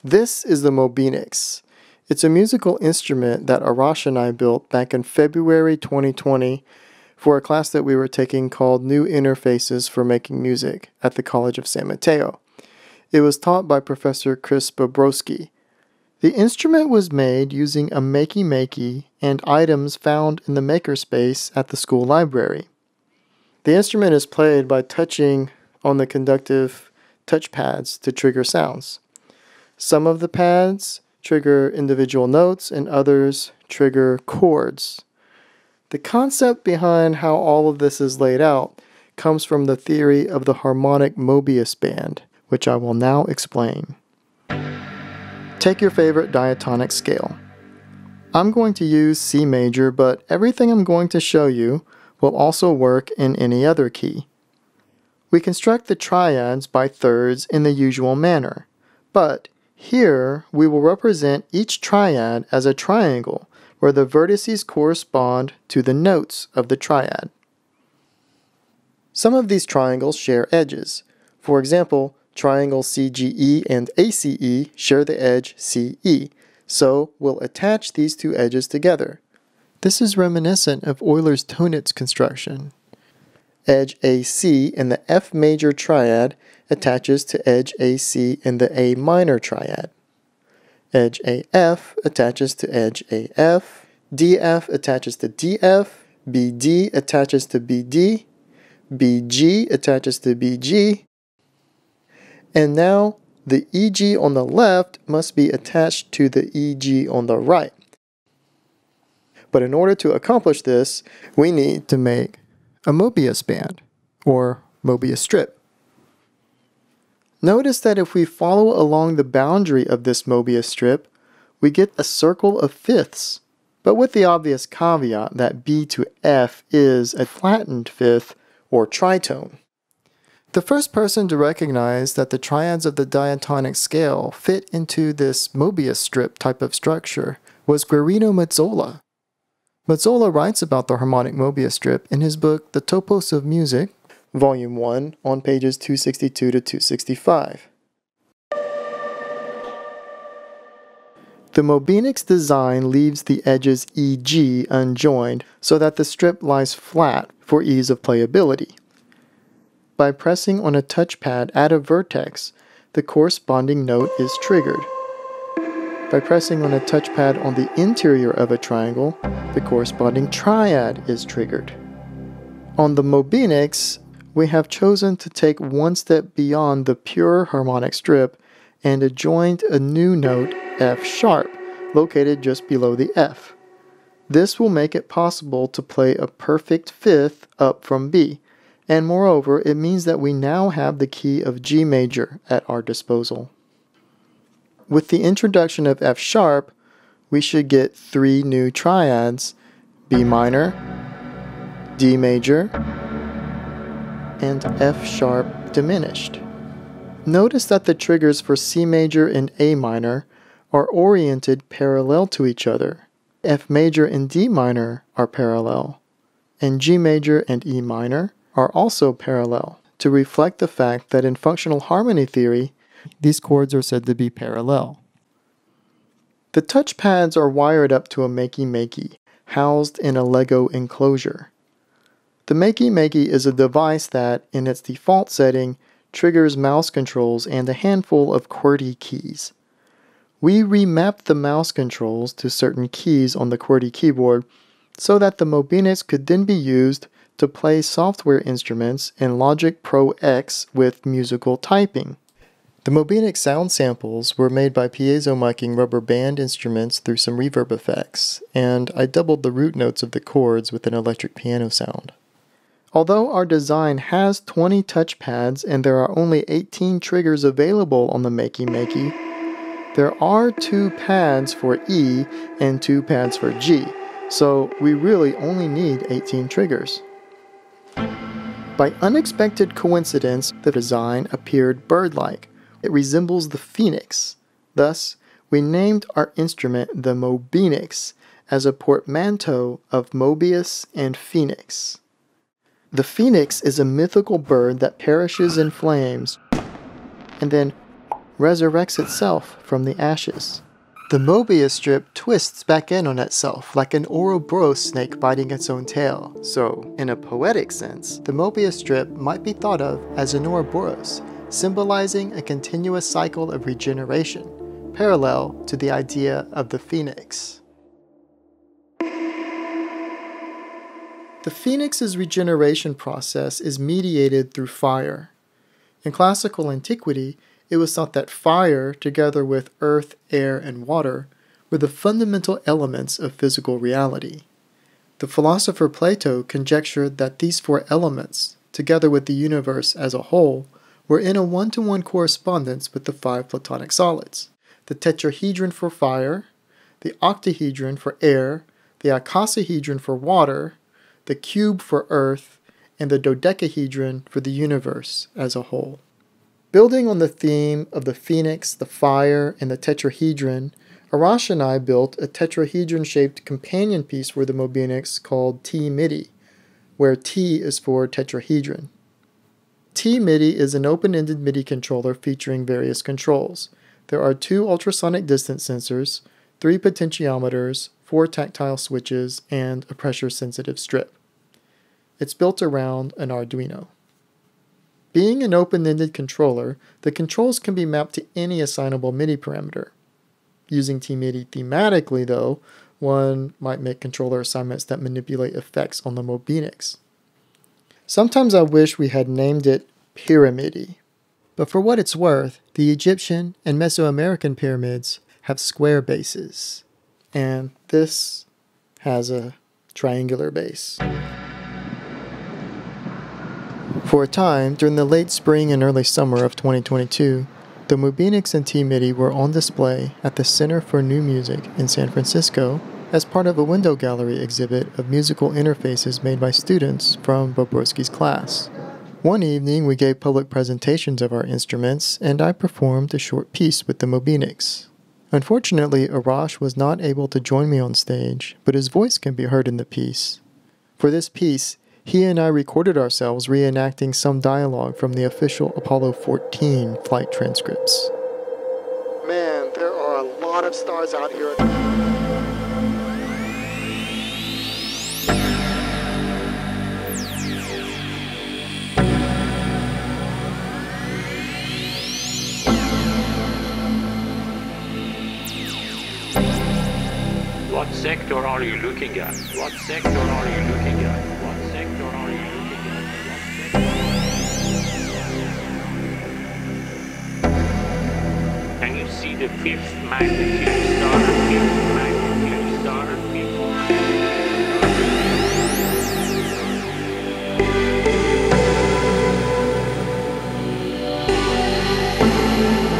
This is the Mobinix. It's a musical instrument that Arash and I built back in February 2020 for a class that we were taking called New Interfaces for Making Music at the College of San Mateo. It was taught by Professor Chris Bobrowski. The instrument was made using a makey-makey and items found in the makerspace at the school library. The instrument is played by touching on the conductive touch pads to trigger sounds. Some of the pads trigger individual notes and others trigger chords. The concept behind how all of this is laid out comes from the theory of the harmonic Mobius band, which I will now explain. Take your favorite diatonic scale. I'm going to use C major, but everything I'm going to show you will also work in any other key. We construct the triads by thirds in the usual manner, but here we will represent each triad as a triangle where the vertices correspond to the notes of the triad. Some of these triangles share edges. For example, triangles CGE and ACE share the edge CE, so we'll attach these two edges together. This is reminiscent of Euler's Tonitz construction. Edge AC in the F major triad attaches to edge AC in the A minor triad. Edge AF attaches to edge AF, DF attaches to DF, BD attaches to BD, BG attaches to BG, and now the EG on the left must be attached to the EG on the right. But in order to accomplish this, we need to make a Mobius band, or Mobius strip. Notice that if we follow along the boundary of this Mobius strip, we get a circle of fifths, but with the obvious caveat that B to F is a flattened fifth, or tritone. The first person to recognize that the triads of the diatonic scale fit into this Mobius strip type of structure was Guerino Mazzola. Mazzola writes about the harmonic Mobius strip in his book The Topos of Music, Volume 1, on pages 262 to 265. The Mobinix design leaves the edges EG unjoined so that the strip lies flat for ease of playability. By pressing on a touchpad at a vertex, the corresponding note is triggered. By pressing on a touchpad on the interior of a triangle, the corresponding triad is triggered. On the Mobinix, we have chosen to take one step beyond the pure harmonic strip and adjoined a new note, F sharp, located just below the F. This will make it possible to play a perfect fifth up from B, and moreover, it means that we now have the key of G major at our disposal. With the introduction of F sharp, we should get three new triads, B minor, D major, and F sharp diminished. Notice that the triggers for C major and A minor are oriented parallel to each other. F major and D minor are parallel, and G major and E minor are also parallel, to reflect the fact that in functional harmony theory, these chords are said to be parallel. The touchpads are wired up to a makey-makey, housed in a Lego enclosure. The makey-makey is a device that, in its default setting, triggers mouse controls and a handful of QWERTY keys. We remapped the mouse controls to certain keys on the QWERTY keyboard so that the Mobinix could then be used to play software instruments in Logic Pro X with musical typing. The Mobinix sound samples were made by piezo miking rubber band instruments through some reverb effects, and I doubled the root notes of the chords with an electric piano sound. Although our design has 20 touchpads and there are only 18 triggers available on the makey-makey, there are 2 pads for E and 2 pads for G, so we really only need 18 triggers. By unexpected coincidence, the design appeared bird-like. It resembles the phoenix. Thus, we named our instrument the Mobinix as a portmanteau of Mobius and phoenix. The phoenix is a mythical bird that perishes in flames and then resurrects itself from the ashes. The Mobius strip twists back in on itself like an Ouroboros snake biting its own tail. So, in a poetic sense, the Mobius strip might be thought of as an Ouroboros, symbolizing a continuous cycle of regeneration, parallel to the idea of the phoenix. The phoenix's regeneration process is mediated through fire. In classical antiquity, it was thought that fire, together with earth, air, and water, were the fundamental elements of physical reality. The philosopher Plato conjectured that these four elements, together with the universe as a whole, were in a one-to-one correspondence with the five Platonic solids: the tetrahedron for fire, the octahedron for air, the icosahedron for water, the cube for earth, and the dodecahedron for the universe as a whole. Building on the theme of the phoenix, the fire, and the tetrahedron, Arash and I built a tetrahedron-shaped companion piece for the Mobinix called T-MIDI, where T is for tetrahedron. T-MIDI is an open-ended MIDI controller featuring various controls. There are 2 ultrasonic distance sensors, 3 potentiometers, 4 tactile switches, and a pressure-sensitive strip. It's built around an Arduino. Being an open-ended controller, the controls can be mapped to any assignable MIDI parameter. Using T-MIDI thematically, though, one might make controller assignments that manipulate effects on the Mobinix. Sometimes I wish we had named it Pyramidi, but for what it's worth, the Egyptian and Mesoamerican pyramids have square bases, and this has a triangular base. For a time, during the late spring and early summer of 2022, the Mobinix and T-MIDI were on display at the Center for New Music in San Francisco as part of a window gallery exhibit of musical interfaces made by students from Bobrovsky's class. One evening, we gave public presentations of our instruments, and I performed a short piece with the Mobinix. Unfortunately, Arash was not able to join me on stage, but his voice can be heard in the piece. For this piece, he and I recorded ourselves reenacting some dialogue from the official Apollo 14 flight transcripts. Man, there are a lot of stars out here. What sector are you looking at? What sector are you looking at? What sector are you looking at? Can you see the 5th magnitude star? 5th magnitude star? 5th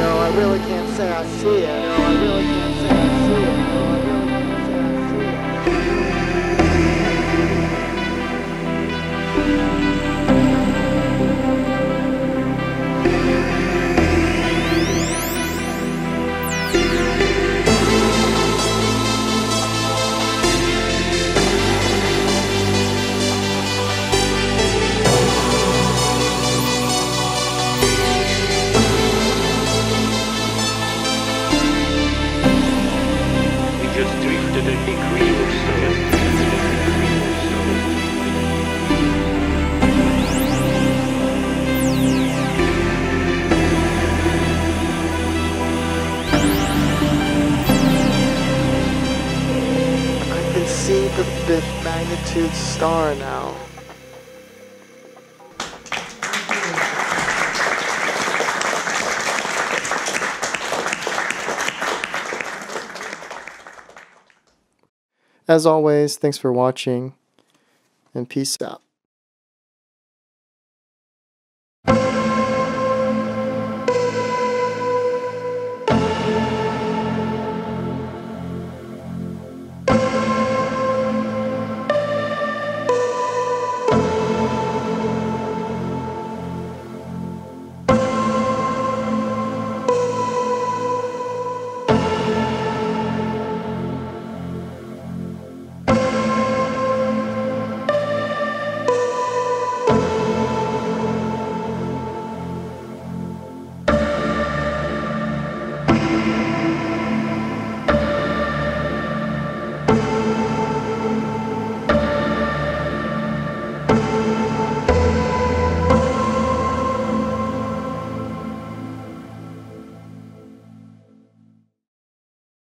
No, I really can't say I see it. No, I really can't say I see it. just drifted a degree or so. I can see the 5th magnitude star now. As always, thanks for watching, and peace out.